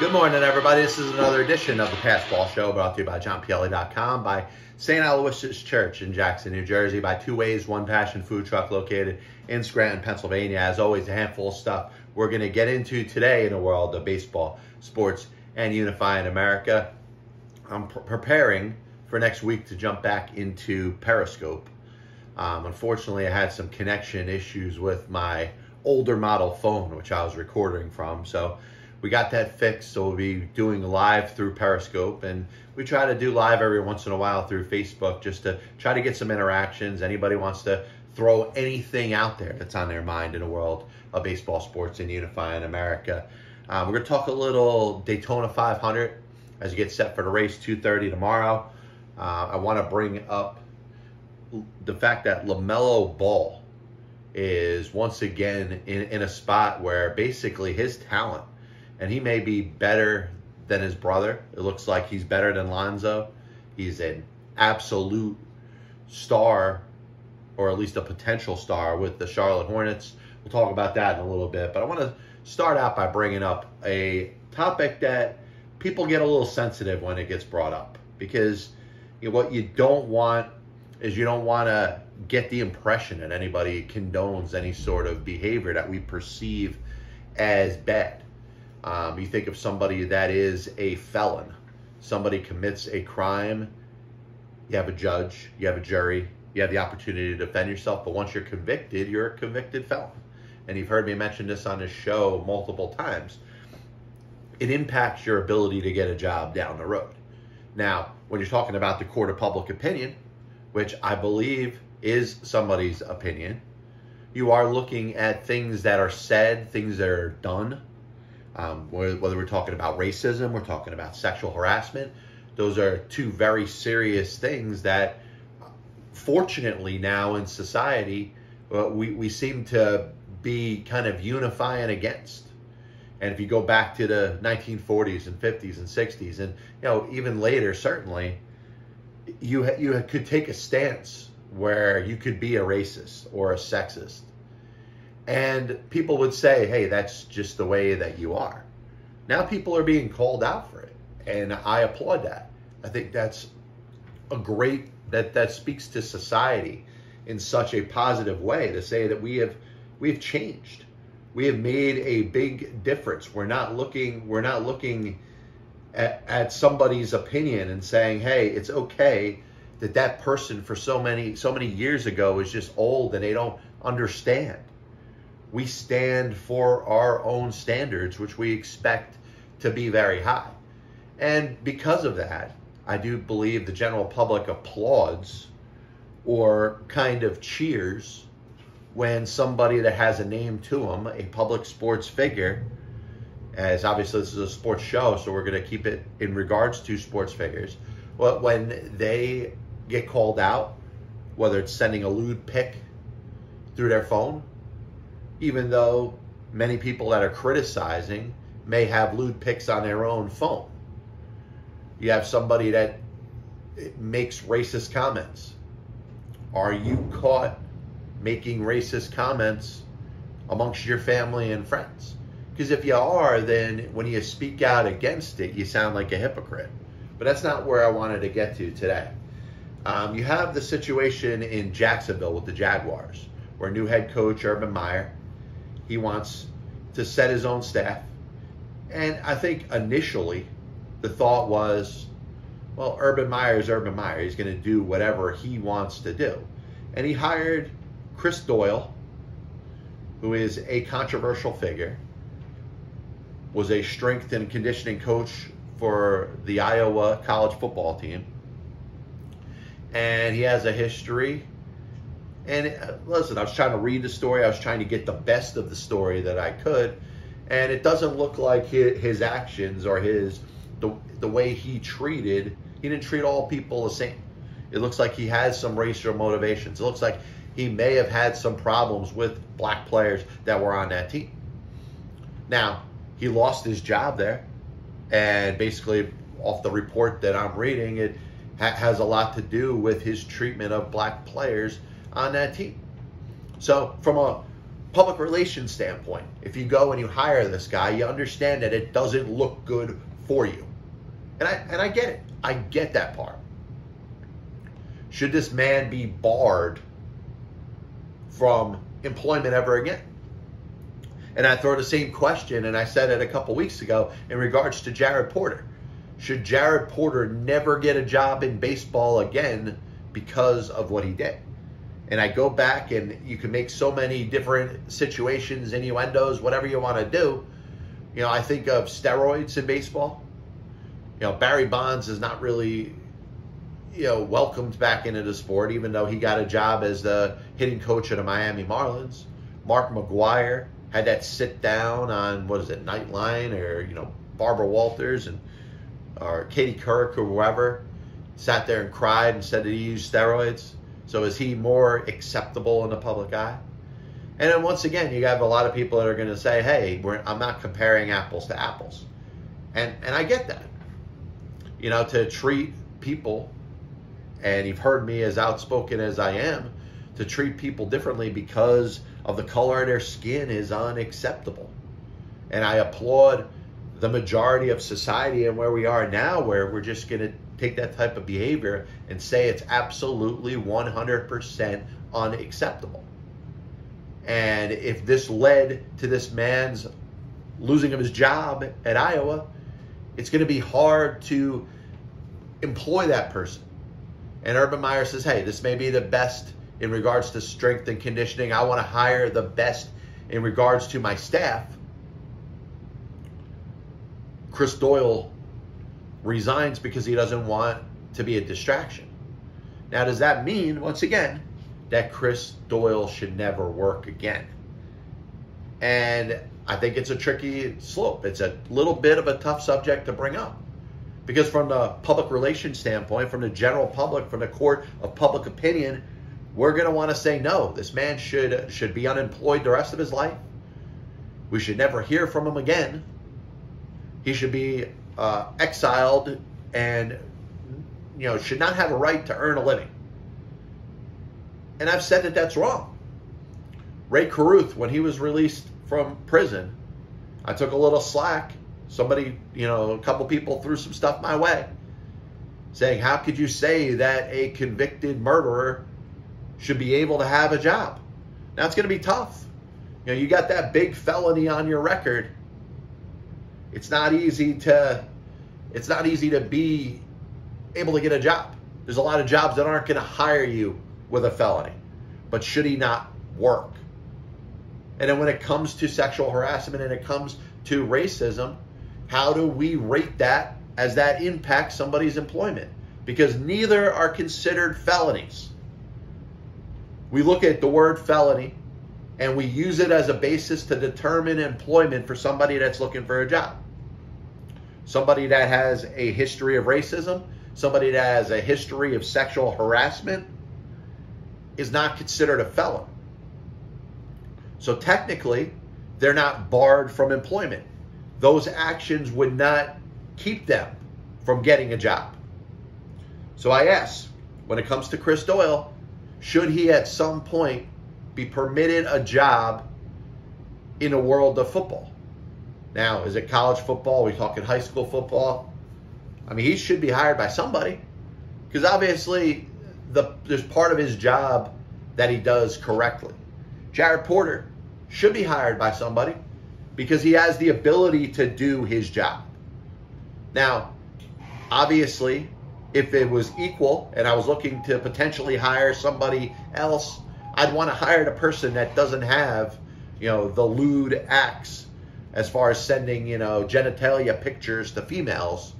Good morning, everybody. This is another edition of the Passball Show, brought to you by JohnPielli.com, by St. Aloysius Church in Jackson, New Jersey, by Two Ways, One Passion food truck located in Scranton, Pennsylvania. As always, a handful of stuff we're going to get into today in the world of baseball, sports, and unifying America. I'm preparing for next week to jump back into Periscope. Unfortunately, I had some connection issues with my older model phone, which I was recording from, so we got that fixed. So we'll be doing live through Periscope, and we try to do live every once in a while through Facebook just to try to get some interactions. Anybody wants to throw anything out there that's on their mind in the world of baseball, sports, and unifying America. We're going to talk a little Daytona 500 as you get set for the race 2:30 tomorrow. I want to bring up the fact that LaMelo Ball is once again in a spot where basically his talent, and he may be better than his brother. It looks like he's better than Lonzo. He's an absolute star, or at least a potential star, with the Charlotte Hornets. We'll talk about that in a little bit. But I want to start out by bringing up a topic that people get a little sensitive when it gets brought up. Because what you don't want is you don't want to get the impression that anybody condones any sort of behavior that we perceive as bad. You think of somebody that is a felon. Somebody commits a crime. You have a judge. You have a jury. You have the opportunity to defend yourself. But once you're convicted, you're a convicted felon. And you've heard me mention this on this show multiple times. It impacts your ability to get a job down the road. Now, when you're talking about the court of public opinion, which I believe is somebody's opinion, you are looking at things that are said, things that are done. Whether we're talking about racism, we're talking about sexual harassment. Those are two very serious things that, fortunately, now in society, we seem to be kind of unifying against. And if you go back to the 1940s and 50s and 60s, and even later, certainly, you could take a stance where you could be a racist or a sexist. And people would say, hey, that's just the way that you are. Now people are being called out for it. And I applaud that. I think that's a great, that speaks to society in such a positive way, to say that we've changed. We have made a big difference. We're not looking at somebody's opinion and saying, hey, it's okay that person for so many years ago is just old and they don't understand. We stand for our own standards, which we expect to be very high. And because of that, I do believe the general public applauds or kind of cheers when somebody that has a name to them, a public sports figure, as obviously this is a sports show, so we're going to keep it in regards to sports figures, but when they get called out, whether it's sending a lewd pic through their phone, even though many people that are criticizing may have lewd pics on their own phone. You have somebody that makes racist comments. Are you caught making racist comments amongst your family and friends? Because if you are, then when you speak out against it, you sound like a hypocrite. But that's not where I wanted to get to today. You have the situation in Jacksonville with the Jaguars, where new head coach Urban Meyer, he wants to set his own staff. And I think initially the thought was, well, Urban Meyer is Urban Meyer. He's going to do whatever he wants to do. And he hired Chris Doyle, who is a controversial figure, was a strength and conditioning coach for the Iowa college football team. And he has a history. And listen, I was trying to read the story. I was trying to get the best of the story that I could. And it doesn't look like his actions or the way he didn't treat all people the same. It looks like he has some racial motivations. It looks like he may have had some problems with black players that were on that team. Now, he lost his job there. And basically, off the report that I'm reading, it has a lot to do with his treatment of black players on that team. So from public relations standpoint, if you go and you hire this guy, you understand that it doesn't look good for you. And I get it. I get that part. Should this man be barred from employment ever again? And I throw the same question, and I said it a couple weeks ago in regards to Jared Porter. Should Jared Porter never get a job in baseball again because of what he did? And I go back, and you can make so many different situations, innuendos, whatever you want to do. You know, I think of steroids in baseball. You know, Barry Bonds is not really, you know, welcomed back into the sport, even though he got a job as the hitting coach of the Miami Marlins. Mark McGwire had that sit down on, what is it, Nightline, or, you know, Barbara Walters or Katie Couric or whoever sat there and cried and said that he used steroids. So is he more acceptable in the public eye? And then once again, you have a lot of people that are going to say, hey, I'm not comparing apples to apples. And I get that. You know, to treat people, and you've heard me as outspoken as I am, to treat people differently because of the color of their skin is unacceptable. And I applaud the majority of society and where we are now, where we're just going to take that type of behavior and say it's absolutely 100% unacceptable. And if this led to this man's losing of his job at Iowa, it's going to be hard to employ that person. And Urban Meyer says, hey, this may be the best in regards to strength and conditioning. I want to hire the best in regards to my staff. Chris Doyle resigns because he doesn't want to be a distraction. Now, does that mean, once again, that Chris Doyle should never work again? And I think it's a tricky slope. It's a little bit of a tough subject to bring up. Because from the public relations standpoint, from the general public, from the court of public opinion, we're going to want to say no. This man should be unemployed the rest of his life. We should never hear from him again. He should be exiled and, you know, should not have a right to earn a living. And I've said that that's wrong. Ray Caruth, when he was released from prison, I took a little slack. Somebody, you know, a couple people threw some stuff my way saying, how could you say that a convicted murderer should be able to have a job? Now, it's going to be tough. You know, you got that big felony on your record. It's not easy to be able to get a job. There's a lot of jobs that aren't going to hire you with a felony. But should he not work? And then when it comes to sexual harassment and it comes to racism, how do we rate that as that impacts somebody's employment? Because neither are considered felonies. We look at the word felony and we use it as a basis to determine employment for somebody that's looking for a job. Somebody that has a history of racism, somebody that has a history of sexual harassment is not considered a felon. So technically, they're not barred from employment. Those actions would not keep them from getting a job. So I ask, when it comes to Chris Doyle, should he at some point be permitted a job in the world of football? Now, is it college football? Are we talking high school football? I mean, he should be hired by somebody, because obviously there's part of his job that he does correctly. Jared Porter should be hired by somebody because he has the ability to do his job. Now, obviously, if it was equal and I was looking to potentially hire somebody else, I'd want to hire the person that doesn't have, you know, the lewd acts as far as sending, you know, genitalia pictures to females,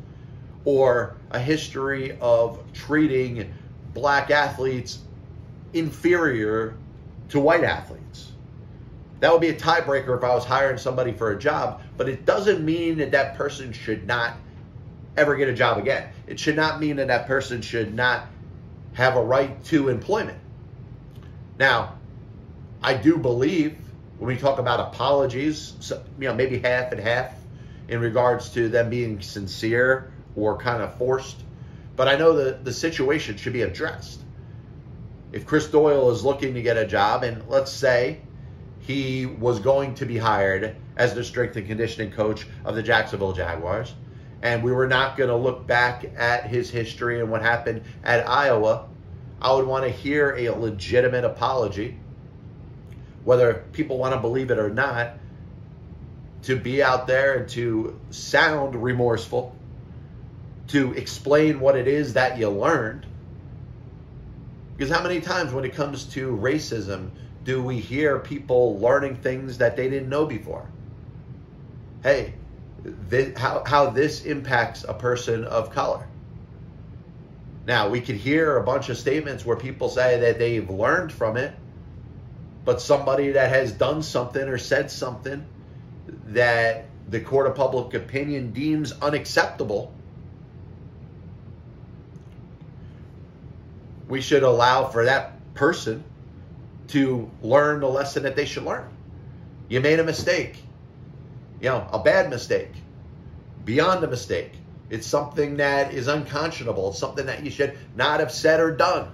or a history of treating black athletes inferior to white athletes. That would be a tiebreaker if I was hiring somebody for a job, but it doesn't mean that that person should not ever get a job again. It should not mean that that person should not have a right to employment. Now, I do believe when we talk about apologies, you know, maybe half and half in regards to them being sincere or kind of forced. But I know that the situation should be addressed. If Chris Doyle is looking to get a job, and let's say he was going to be hired as the strength and conditioning coach of the Jacksonville Jaguars. And we were not going to look back at his history and what happened at Iowa. I would want to hear a legitimate apology, whether people want to believe it or not, to be out there and to sound remorseful, to explain what it is that you learned. Because how many times when it comes to racism do we hear people learning things that they didn't know before? Hey, how this impacts a person of color. Now, we could hear a bunch of statements where people say that they've learned from it, but somebody that has done something or said something that the court of public opinion deems unacceptable, we should allow for that person to learn the lesson that they should learn. You made a mistake, a bad mistake, beyond a mistake. It's something that is unconscionable. It's something that you should not have said or done.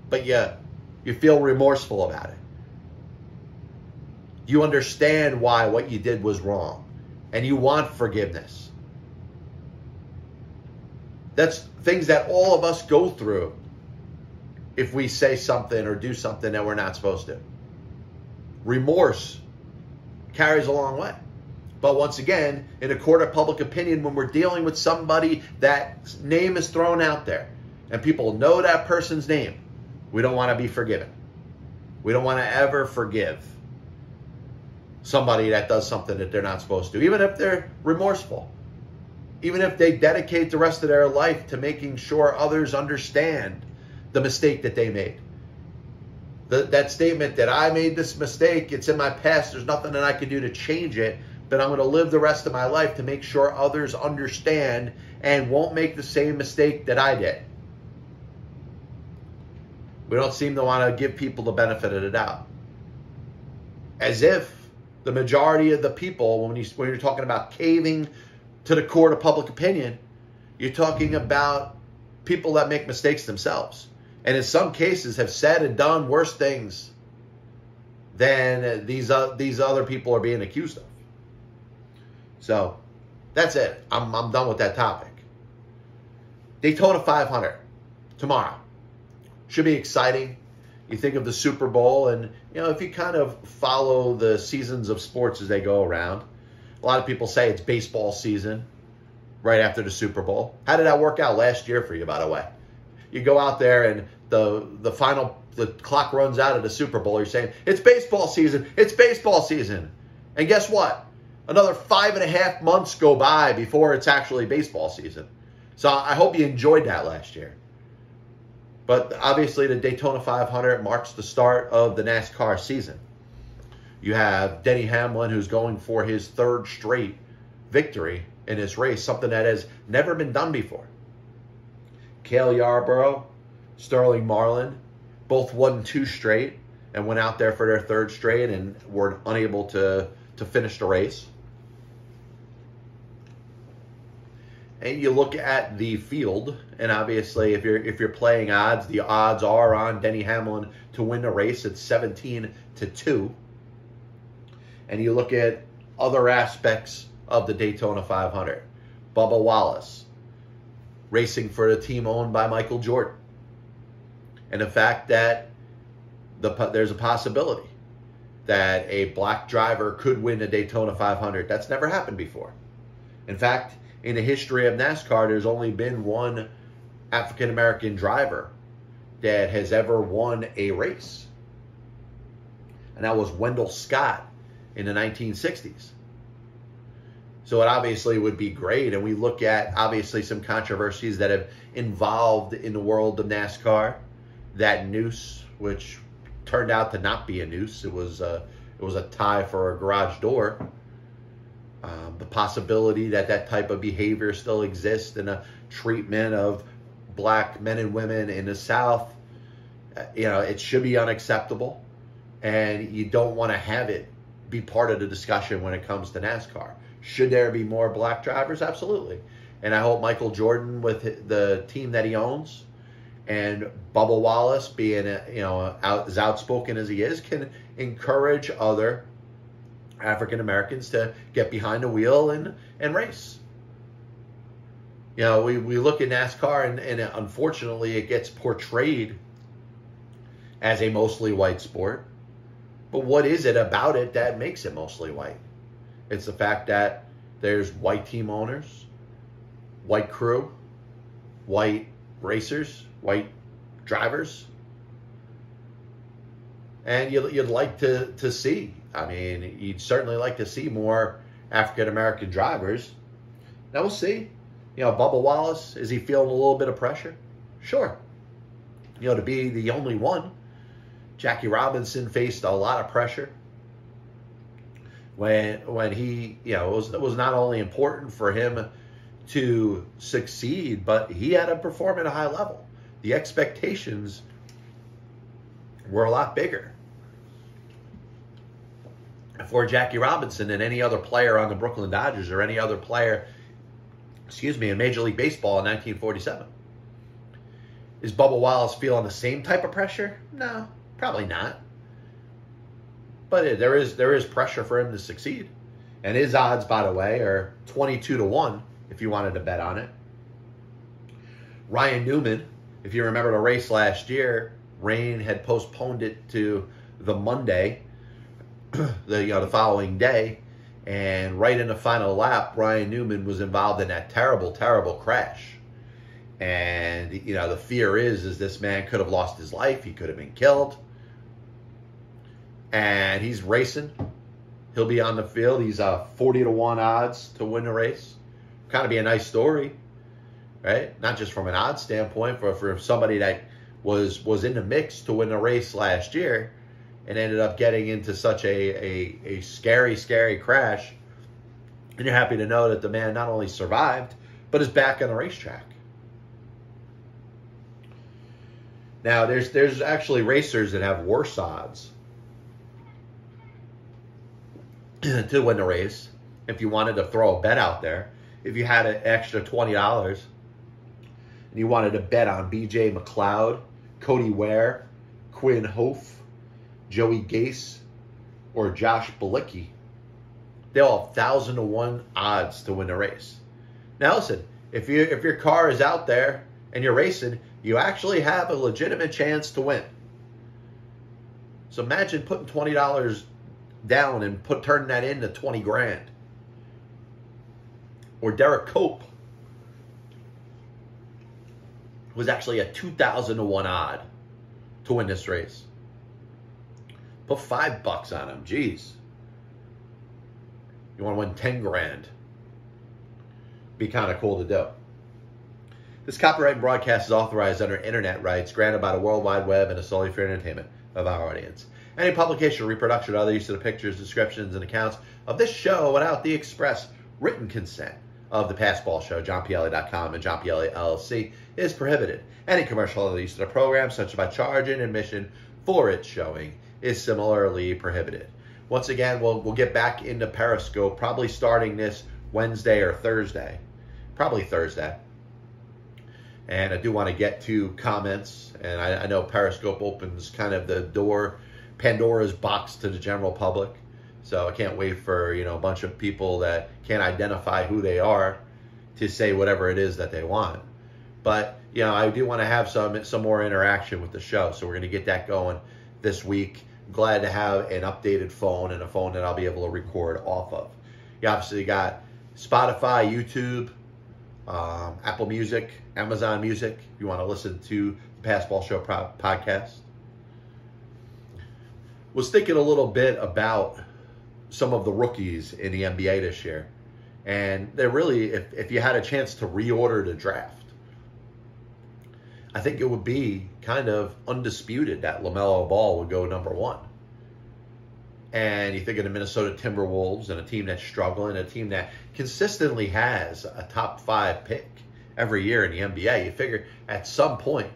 But you feel remorseful about it. You understand why what you did was wrong, and you want forgiveness. That's things that all of us go through if we say something or do something that we're not supposed to. Remorse carries a long way. But once again, in a court of public opinion, when we're dealing with somebody that name is thrown out there and people know that person's name, we don't want to be forgiven. We don't want to ever forgive somebody that does something that they're not supposed to, even if they're remorseful, even if they dedicate the rest of their life to making sure others understand the mistake that they made. That statement that I made this mistake, it's in my past, there's nothing that I can do to change it, but I'm going to live the rest of my life to make sure others understand and won't make the same mistake that I did. We don't seem to want to give people the benefit of the doubt. As if the majority of the people, when you're talking about caving to the court of public opinion, you're talking about people that make mistakes themselves. And in some cases have said and done worse things than these other people are being accused of. So that's it. I'm done with that topic. Daytona 500 tomorrow. Should be exciting. You think of the Super Bowl, and if you kind of follow the seasons of sports as they go around, a lot of people say it's baseball season right after the Super Bowl. How did that work out last year for you, by the way? You go out there and the clock runs out of the Super Bowl. You're saying, it's baseball season. It's baseball season. And guess what? Another 5.5 months go by before it's actually baseball season. So I hope you enjoyed that last year. But obviously the Daytona 500 marks the start of the NASCAR season. You have Denny Hamlin, who's going for his third straight victory in this race, something that has never been done before. Cale Yarborough, Sterling Marlin, both won 2 straight and went out there for their third straight and were unable to finish the race. And you look at the field, and obviously if you're playing odds, the odds are on Denny Hamlin to win the race at 17-2. And you look at other aspects of the Daytona 500. Bubba Wallace, racing for the team owned by Michael Jordan. And the fact that there's a possibility that a black driver could win a Daytona 500. That's never happened before. In fact, in the history of NASCAR, there's only been one African-American driver that has ever won a race. And that was Wendell Scott in the 1960s. So it obviously would be great. And we look at, obviously, some controversies that have involved in the world of NASCAR. That noose, which turned out to not be a noose. It was a tie for a garage door. The possibility that type of behavior still exists in a treatment of black men and women in the South, it should be unacceptable. And you don't want to have it be part of the discussion when it comes to NASCAR. Should there be more black drivers? Absolutely. And I hope Michael Jordan, with the team that he owns, And Bubba Wallace, being as outspoken as he is, can encourage other African Americans to get behind the wheel and race. We look at NASCAR and unfortunately it gets portrayed as a mostly white sport. But what is it about it that makes it mostly white? It's the fact that there's white team owners, white crew, white racers, white drivers. And you'd like to see, you'd certainly like to see more African-American drivers. Now we'll see. Bubba Wallace, is he feeling a little bit of pressure? Sure. To be the only one. Jackie Robinson faced a lot of pressure when he, it was not only important for him to succeed, but he had to perform at a high level. The expectations were a lot bigger for Jackie Robinson than any other player on the Brooklyn Dodgers or any other player, in Major League Baseball in 1947. Is Bubba Wallace feeling the same type of pressure? No, probably not. But there is pressure for him to succeed. And his odds, by the way, are 22-1 if you wanted to bet on it. Ryan Newman, if you remember the race last year, rain had postponed it to the Monday, the following day. And right in the final lap, Ryan Newman was involved in that terrible, terrible crash. And, the fear is this man could have lost his life. He could have been killed. And he's racing. He'll be on the field. He's 40-1 odds to win the race. Kind of be a nice story, right? Not just from an odds standpoint, but for somebody that was in the mix to win the race last year and ended up getting into such a scary, scary crash. And you're happy to know that the man not only survived, but is back on the racetrack. Now, there's actually racers that have worse odds to win the race. If you wanted to throw a bet out there, if you had an extra $20 and you wanted to bet on B.J. McLeod, Cody Ware, Quinn Hofe, Joey Gase, or Josh Bilicki, they all have 1,000-1 odds to win the race. Now listen, if your car is out there and you're racing, you actually have a legitimate chance to win. So imagine putting $20 down and turning that into 20 grand. Or Derek Cope was actually a 2,000-1 odd to win this race. Put $5 on him. Jeez. You want to win 10 grand. Be kind of cool to do. This copyright broadcast is authorized under internet rights granted by the World Wide Web and is solely for entertainment of our audience. Any publication, reproduction, or other use of the pictures, descriptions, and accounts of this show without the express written consent of the Passball Show, JohnPielli.com, and John Pielli LLC is prohibited. Any commercial other use of the program, such as by charging admission for its showing, is similarly prohibited. Once again, we'll get back into Periscope, probably starting this Wednesday or Thursday. Probably Thursday. And I do want to get to comments, and I know Periscope opens kind of the door, Pandora's box to the general public. So I can't wait for, a bunch of people that can't identify who they are to say whatever it is that they want. But, I do want to have some more interaction with the show. So we're going to get that going this week. Glad to have an updated phone and a phone that I'll be able to record off of. You obviously got Spotify, YouTube, Apple Music, Amazon Music, if you want to listen to the Passball Show podcast. Was thinking a little bit about some of the rookies in the NBA this year. And they're really, if you had a chance to reorder the draft, I think it would be kind of undisputed that LaMelo Ball would go number 1. And you think of the Minnesota Timberwolves and a team that's struggling, a team that consistently has a top 5 pick every year in the NBA. You figure at some point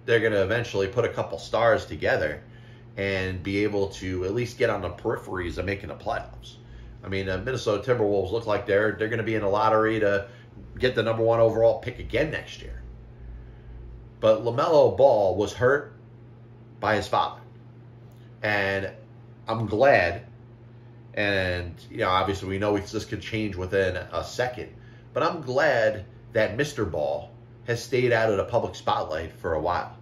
they're going to eventually put a couple stars together and be able to at least get on the peripheries of making the playoffs. I mean, the Minnesota Timberwolves look like they're going to be in the lottery to get the number 1 overall pick again next year. But LaMelo Ball was hurt by his father. And I'm glad, and obviously we know this could change within a second, but I'm glad that Mr. Ball has stayed out of the public spotlight for a while,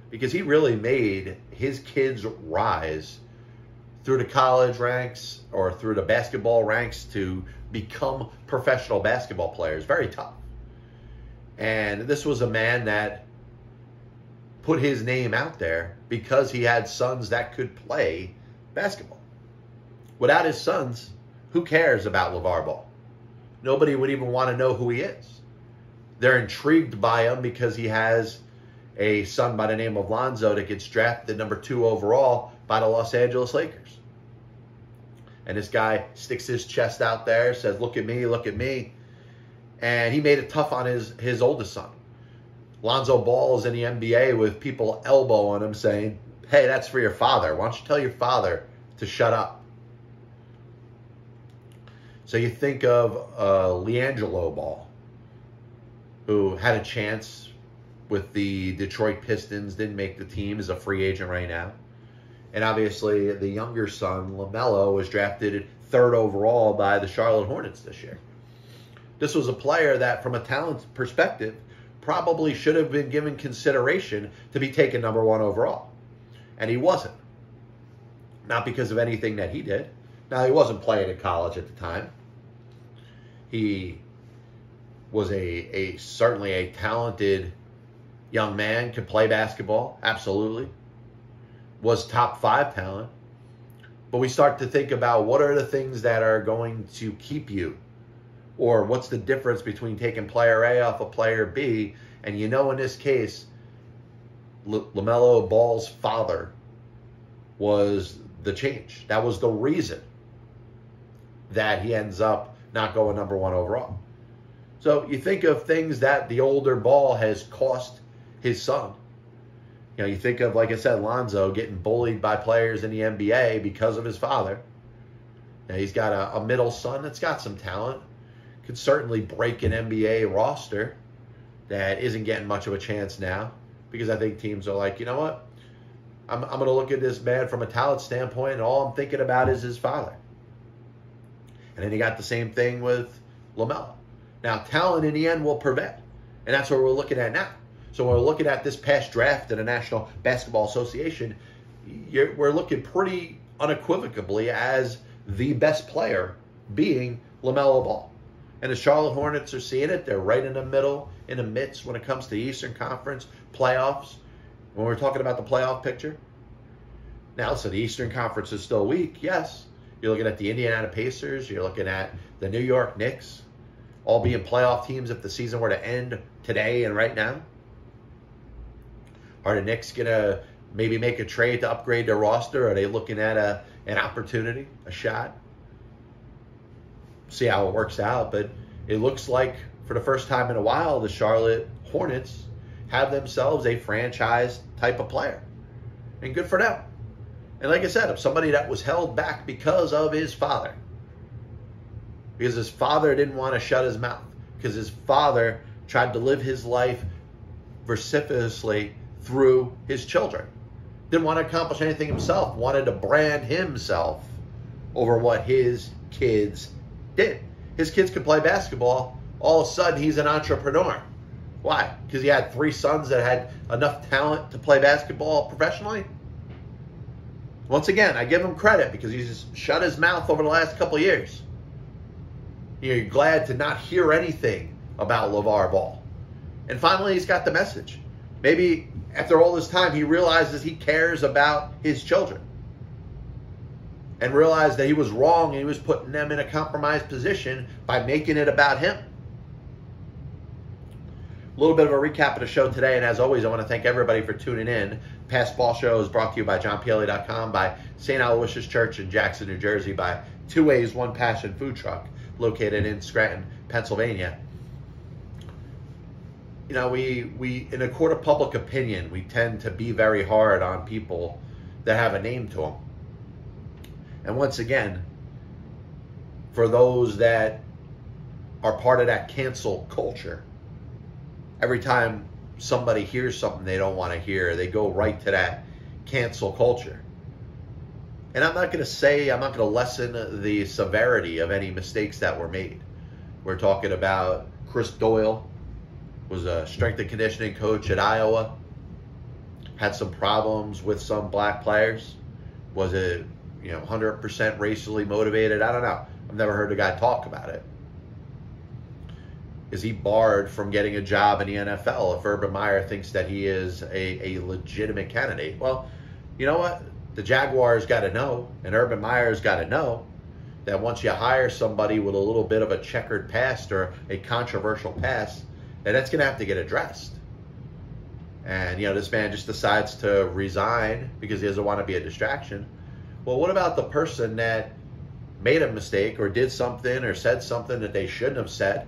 because he really made his kids rise through the college ranks or through the basketball ranks to become professional basketball players. Very tough. And this was a man that put his name out there because he had sons that could play basketball. Without his sons, who cares about LeVar Ball? Nobody would even want to know who he is. They're intrigued by him because he has a son by the name of Lonzo that gets drafted number 2 overall by the Los Angeles Lakers. And this guy sticks his chest out there, says, look at me, look at me. And he made it tough on his oldest son. Lonzo Ball is in the NBA with people elbowing him saying, hey, that's for your father. Why don't you tell your father to shut up? So you think of LiAngelo Ball, who had a chance with the Detroit Pistons, didn't make the team, is a free agent right now. And obviously the younger son, LaMelo, was drafted 3rd overall by the Charlotte Hornets this year. This was a player that, from a talent perspective, probably should have been given consideration to be taken number 1 overall. And he wasn't. Not because of anything that he did. Now, he wasn't playing at college at the time. He was certainly a talented young man, could play basketball, absolutely. Was top 5 talent. But we start to think about what are the things that are going to keep you, or what's the difference between taking player A off of player B. And in this case, LaMelo Ball's father was the change. That was the reason that he ends up not going number 1 overall. So you think of things that the older Ball has cost his son. You think of, like I said, Lonzo getting bullied by players in the NBA because of his father. He's got a middle son that's got some talent. Could certainly break an NBA roster that isn't getting much of a chance now, because I think teams are like, you know what? I'm going to look at this man from a talent standpoint, and all I'm thinking about is his father. And then you got the same thing with LaMelo. Now, talent in the end will prevail, and that's what we're looking at now. So when we're looking at this past draft in the National Basketball Association, we're looking pretty unequivocally as the best player being LaMelo Ball. And the Charlotte Hornets are seeing it. They're right in the middle, in the midst when it comes to the Eastern Conference playoffs. When we're talking about the playoff picture. Now, so the Eastern Conference is still weak, yes. You're looking at the Indiana Pacers. You're looking at the New York Knicks, all being playoff teams if the season were to end today and right now. Are the Knicks going to maybe make a trade to upgrade their roster? Are they looking at an opportunity, a shot? See how it works out. But it looks like, for the first time in a while, the Charlotte Hornets have themselves a franchise type of player. And good for them. And like I said, somebody that was held back because of his father. Because his father didn't want to shut his mouth. Because his father tried to live his life vociferously through his children. Didn't want to accomplish anything himself. Wanted to brand himself over what his kids did. His kids could play basketball. All of a sudden, he's an entrepreneur. Why? Because he had 3 sons that had enough talent to play basketball professionally? Once again, I give him credit because he's shut his mouth over the last couple of years. You're glad to not hear anything about LeVar Ball. And finally, he's got the message. Maybe after all this time, he realizes he cares about his children. And realized that he was wrong and he was putting them in a compromised position by making it about him. A little bit of a recap of the show today, and as always, I want to thank everybody for tuning in. Past Ball Show is brought to you by JohnPielli.com, by St. Aloysius Church in Jackson, New Jersey, by 2 Ways, 1 Passion Food Truck, located in Scranton, Pennsylvania. We in a court of public opinion, we tend to be very hard on people that have a name to them. And once again, for those that are part of that cancel culture, every time somebody hears something they don't want to hear, they go right to that cancel culture. And I'm not going to lessen the severity of any mistakes that were made. We're talking about Chris Doyle, was a strength and conditioning coach at Iowa, had some problems with some black players. Was it, 100% racially motivated? I don't know. I've never heard a guy talk about it. Is he barred from getting a job in the NFL if Urban Meyer thinks that he is a legitimate candidate? Well, you know what? The Jaguars got to know, and Urban Meyer's got to know, that once you hire somebody with a little bit of a checkered past or a controversial past, that's going to have to get addressed. And, this man just decides to resign because he doesn't want to be a distraction. Well, what about the person that made a mistake or did something or said something that they shouldn't have said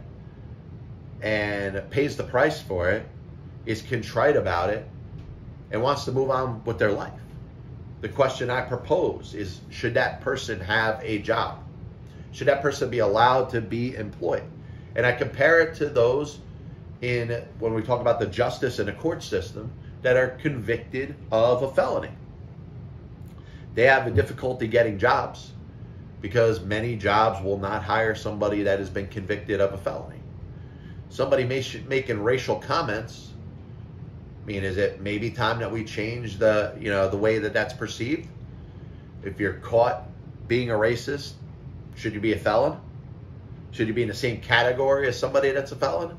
and pays the price for it, is contrite about it, and wants to move on with their life? The question I propose is, should that person have a job? Should that person be allowed to be employed? And I compare it to those when we talk about the justice and the court system that are convicted of a felony. They have a difficulty getting jobs because many jobs will not hire somebody that has been convicted of a felony. Somebody making racial comments, is it maybe time that we change the way that that's perceived? If you're caught being a racist, should you be a felon? Should you be in the same category as somebody that's a felon?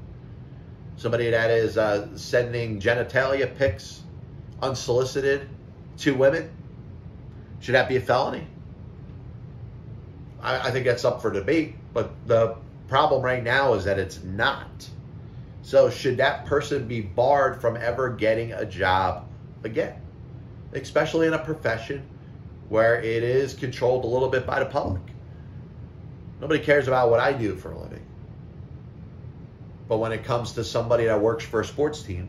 Somebody that is sending genitalia pics unsolicited to women? Should that be a felony? I think that's up for debate, but the problem right now is that it's not. So should that person be barred from ever getting a job again? Especially in a profession where it is controlled a little bit by the public. Nobody cares about what I do for a living. But when it comes to somebody that works for a sports team,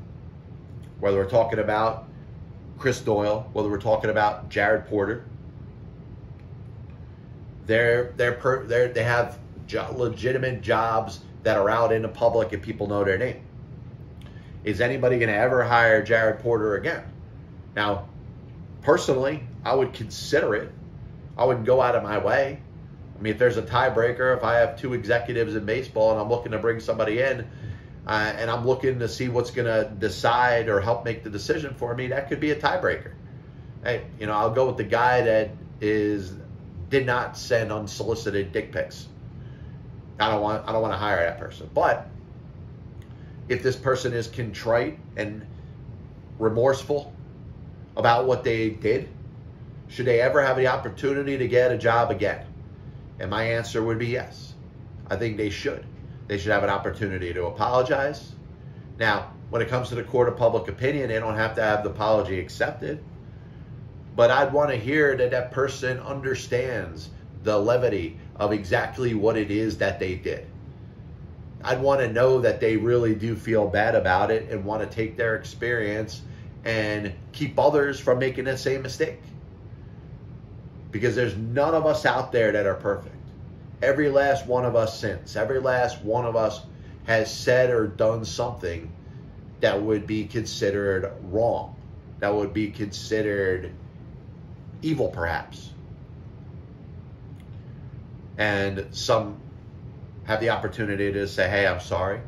whether we're talking about Chris Doyle, whether we're talking about Jared Porter, they have legitimate jobs that are out in the public and people know their name. Is anybody going to ever hire Jared Porter again? Now, personally, I would consider it. I wouldn't go out of my way. If there's a tiebreaker, if I have two executives in baseball and I'm looking to bring somebody in and I'm looking to see what's going to decide or help make the decision for me, that could be a tiebreaker. Hey, I'll go with the guy that did not send unsolicited dick pics. I don't want to hire that person. But if this person is contrite and remorseful about what they did, should they ever have the opportunity to get a job again? And my answer would be yes. I think they should. They should have an opportunity to apologize. Now, when it comes to the court of public opinion, they don't have to have the apology accepted. But I'd want to hear that that person understands the levity of exactly what it is that they did. I'd want to know that they really do feel bad about it and want to take their experience and keep others from making the same mistake. Because there's none of us out there that are perfect. Every last one of us sins. Every last one of us has said or done something that would be considered wrong, that would be considered evil perhaps. And some have the opportunity to say, hey, I'm sorry.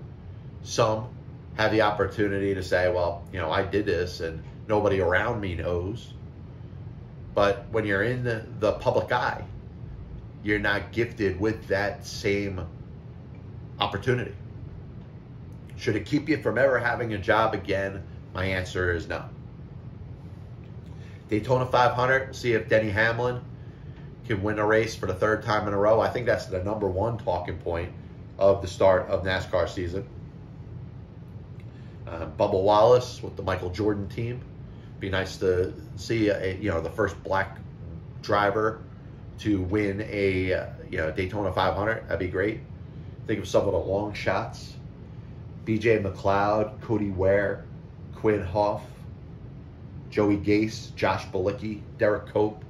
Some have the opportunity to say, well, I did this and nobody around me knows. But when you're in the public eye, you're not gifted with that same opportunity. Should it keep you from ever having a job again? My answer is no. Daytona 500, we'll see if Denny Hamlin can win a race for the third time in a row. I think that's the number one talking point of the start of NASCAR season. Bubba Wallace with the Michael Jordan team. Be nice to see the first black driver to win a Daytona 500. That'd be great. Think of some of the long shots: B.J. McLeod, Cody Ware, Quinn Hoff, Joey Gase, Josh Bilicki, Derek Cope.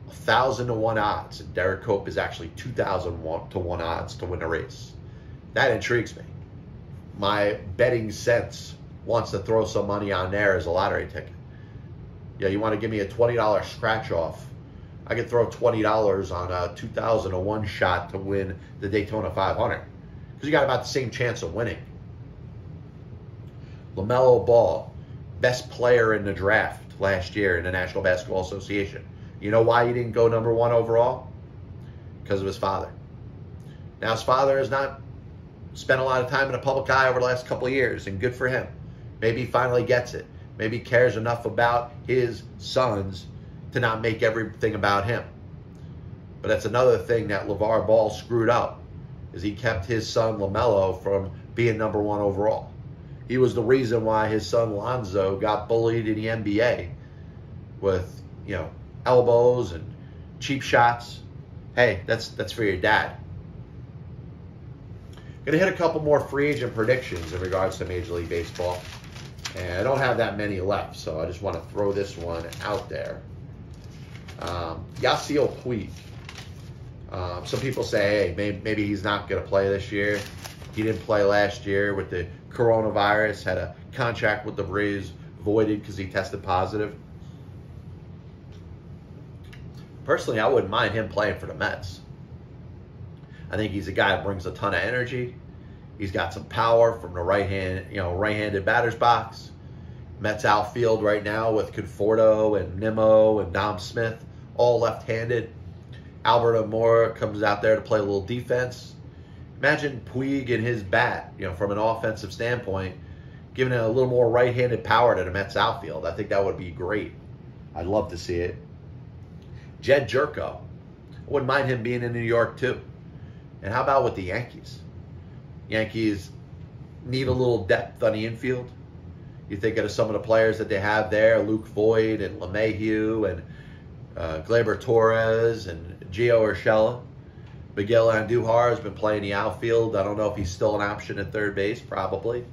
1,000 to 1 odds, and Derek Cope is actually 2,000 to 1 odds to win a race. That intrigues me. My betting sense wants to throw some money on there as a lottery ticket. Yeah, you want to give me a $20 scratch off? I could throw $20 on a 2001 shot to win the Daytona 500 because you got about the same chance of winning. LaMelo Ball, best player in the draft last year in the National Basketball Association. You know why he didn't go number 1 overall? Because of his father. Now, his father has not spent a lot of time in the public eye over the last couple of years, and good for him. Maybe he finally gets it. Maybe he cares enough about his sons to not make everything about him. But that's another thing that LeVar Ball screwed up, is he kept his son LaMelo from being number 1 overall. He was the reason why his son Lonzo got bullied in the NBA with, elbows and cheap shots. Hey, that's for your dad. Going to hit a couple more free agent predictions in regards to Major League Baseball. And I don't have that many left, so I just want to throw this one out there. Yasiel Puig. Some people say, hey, maybe he's not going to play this year. He didn't play last year with the coronavirus, had a contract with the Braves voided because he tested positive. Personally, I wouldn't mind him playing for the Mets. I think he's a guy that brings a ton of energy. He's got some power from the right-handed batter's box. Mets outfield right now with Conforto and Nimmo and Dom Smith, all left-handed. Alberto Mora comes out there to play a little defense. Imagine Puig and his bat, from an offensive standpoint, giving it a little more right-handed power to the Mets outfield. I think that would be great. I'd love to see it. Jedd Gyorko. I wouldn't mind him being in New York too. And how about with the Yankees? Yankees need a little depth on the infield. You think of some of the players that they have there, Luke Voigt and LeMahieu and Gleyber Torres and Gio Urshela. Miguel Andujar has been playing the outfield. I don't know if he's still an option at third base, probably.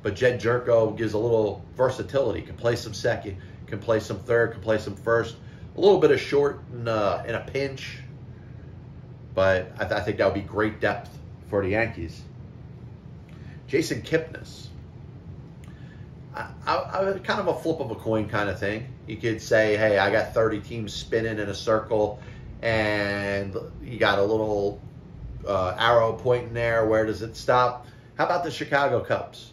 But Jedd Gyorko gives a little versatility. Can play some second, can play some third, can play some first. A little bit of short in a pinch. But I think that would be great depth for the Yankees. Jason Kipnis. I kind of a flip of a coin kind of thing. You could say, hey, I got 30 teams spinning in a circle, and you got a little arrow pointing there. Where does it stop? How about the Chicago Cubs?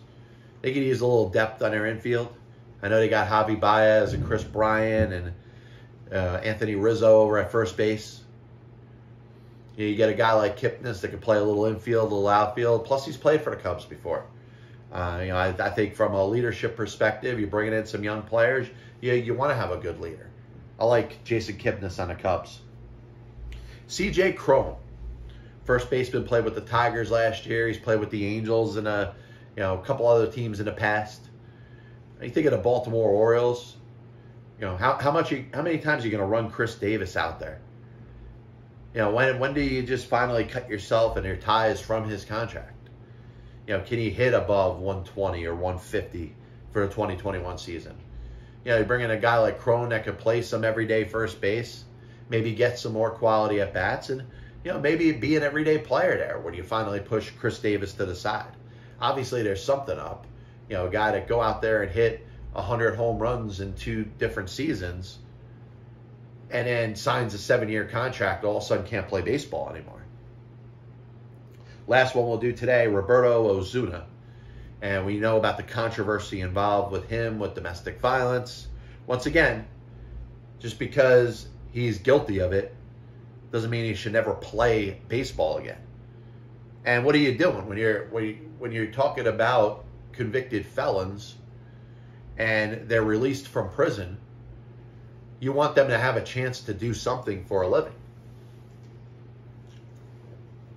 They could use a little depth on their infield. I know they got Javi Baez and Chris Bryant and Anthony Rizzo over at first base. You get a guy like Kipnis that can play a little infield, a little outfield. Plus, he's played for the Cubs before. I think from a leadership perspective, you're bringing in some young players. You want to have a good leader. I like Jason Kipnis on the Cubs. C.J. Cron, first baseman, played with the Tigers last year. He's played with the Angels and a couple other teams in the past. You think of the Baltimore Orioles. How many times are you going to run Chris Davis out there? When do you just finally cut yourself and your ties from his contract? Can he hit above 120 or 150 for the 2021 season? You bring in a guy like Cron that can play some everyday first base, maybe get some more quality at bats, and maybe be an everyday player there when you finally push Chris Davis to the side. Obviously, there's something up. A guy that go out there and hit 100 home runs in 2 different seasons and then signs a 7-year contract, all of a sudden can't play baseball anymore. Last one we'll do today, Roberto Osuna. And we know about the controversy involved with him with domestic violence. Once again, just because he's guilty of it doesn't mean he should never play baseball again. And what are you doing when you're talking about convicted felons and they're released from prison? You want them to have a chance to do something for a living.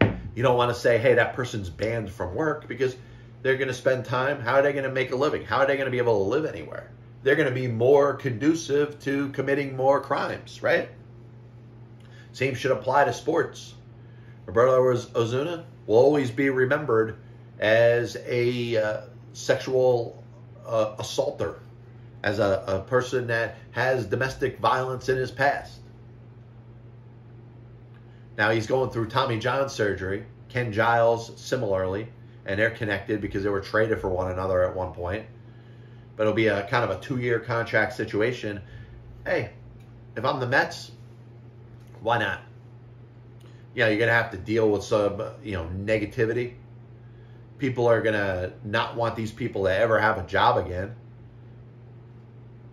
You don't want to say, hey, that person's banned from work, because they're going to spend time. How are they going to make a living? How are they going to be able to live anywhere? They're going to be more conducive to committing more crimes, right? Same should apply to sports. Roberto Osuna will always be remembered as a sexual assaulter, as a person that has domestic violence in his past. Now he's going through Tommy John surgery. Ken Giles, similarly, and they're connected because they were traded for one another at one point. But it'll be a kind of a 2-year contract situation. Hey, if I'm the Mets, why not? You're going to have to deal with some, negativity. People are going to not want these people to ever have a job again.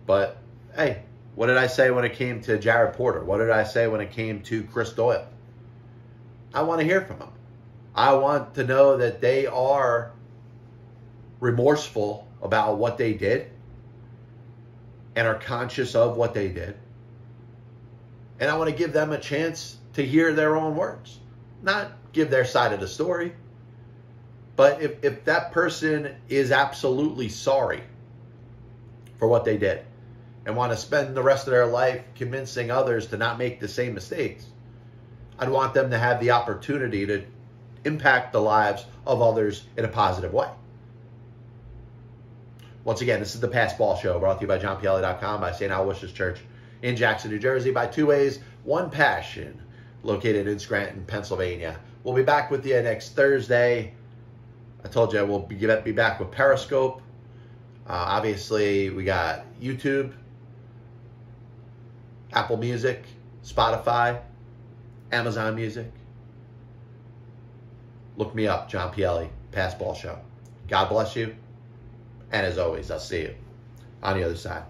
But, hey, what did I say when it came to Jared Porter? What did I say when it came to Chris Doyle? I want to hear from them. I want to know that they are remorseful about what they did and are conscious of what they did. And I want to give them a chance to hear their own words, not give their side of the story. But if that person is absolutely sorry for what they did and want to spend the rest of their life convincing others to not make the same mistakes, I'd want them to have the opportunity to impact the lives of others in a positive way. Once again, this is the Pass Ball Show, brought to you by JohnPielli.com, by St. Aloysius Church in Jackson, New Jersey, by Two Ways, One Passion, located in Scranton, Pennsylvania. We'll be back with you next Thursday. I told you we'll be back with Periscope. Obviously, we got YouTube, Apple Music, Spotify, Amazon Music. Look me up, John Pielli, Pass Ball Show. God bless you. And as always, I'll see you on the other side.